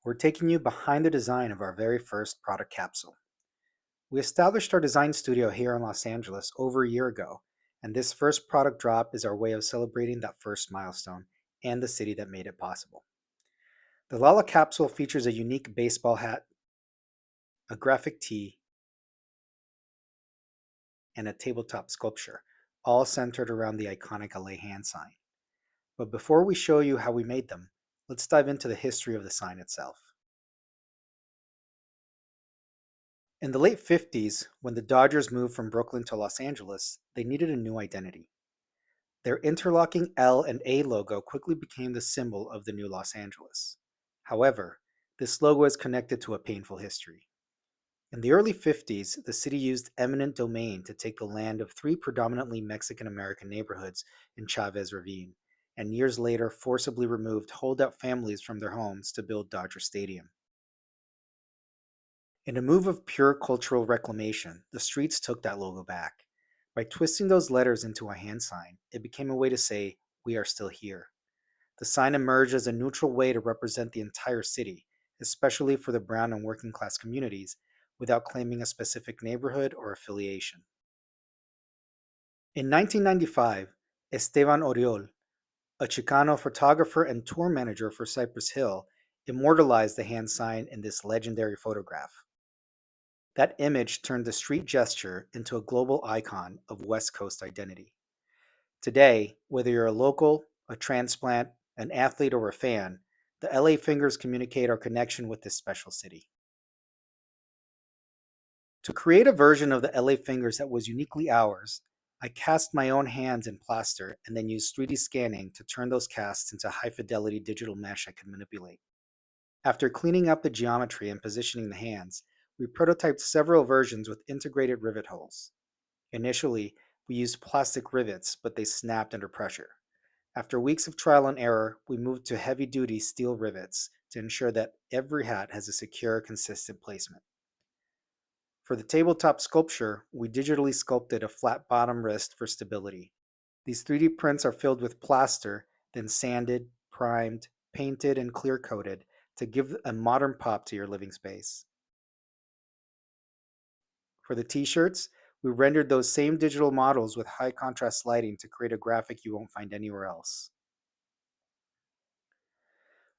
we're taking you behind the design of our very first product capsule. We established our design studio here in Los Angeles over a year ago, and this first product drop is our way of celebrating that first milestone and the city that made it possible. The LALA capsule features a unique baseball hat, a graphic tee, and a tabletop sculpture, all centered around the iconic LA hand sign. But before we show you how we made them, let's dive into the history of the sign itself. In the late 50s, when the Dodgers moved from Brooklyn to Los Angeles, they needed a new identity. Their interlocking L and A logo quickly became the symbol of the new Los Angeles. However, this logo is connected to a painful history. In the early 50s, the city used eminent domain to take the land of three predominantly Mexican-American neighborhoods in Chavez Ravine, and years later forcibly removed holdout families from their homes to build Dodger Stadium. In a move of pure cultural reclamation, the streets took that logo back. By twisting those letters into a hand sign, it became a way to say, "We are still here." The sign emerged as a neutral way to represent the entire city, especially for the brown and working class communities, without claiming a specific neighborhood or affiliation. In 1995, Esteban Oriol, a Chicano photographer and tour manager for Cypress Hill, immortalized the hand sign in this legendary photograph. That image turned the street gesture into a global icon of West Coast identity. Today, whether you're a local, a transplant, an athlete, or a fan, the LA fingers communicate our connection with this special city. To create a version of the LA fingers that was uniquely ours, I cast my own hands in plaster and then used 3D scanning to turn those casts into high-fidelity digital mesh I could manipulate. After cleaning up the geometry and positioning the hands, we prototyped several versions with integrated rivet holes. Initially, we used plastic rivets, but they snapped under pressure. After weeks of trial and error, we moved to heavy-duty steel rivets to ensure that every hat has a secure, consistent placement. For the tabletop sculpture, we digitally sculpted a flat bottom wrist for stability. These 3D prints are filled with plaster, then sanded, primed, painted, and clear coated to give a modern pop to your living space. For the t-shirts, we rendered those same digital models with high contrast lighting to create a graphic you won't find anywhere else.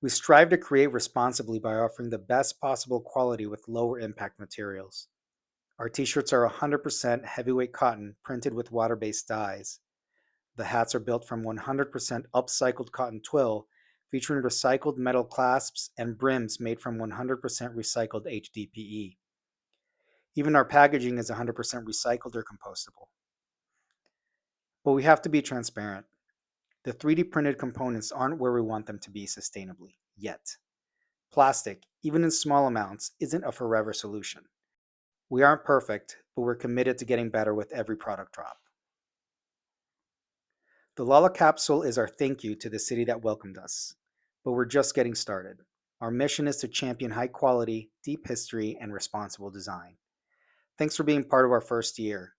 We strive to create responsibly by offering the best possible quality with lower impact materials. Our t-shirts are 100% heavyweight cotton printed with water-based dyes. The hats are built from 100% upcycled cotton twill, featuring recycled metal clasps and brims made from 100% recycled HDPE. Even our packaging is 100% recycled or compostable. But we have to be transparent. The 3D printed components aren't where we want them to be sustainably, yet. Plastic, even in small amounts, isn't a forever solution. We aren't perfect, but we're committed to getting better with every product drop. The LALA capsule is our thank you to the city that welcomed us, but we're just getting started. Our mission is to champion high quality, deep history, and responsible design. Thanks for being part of our first year.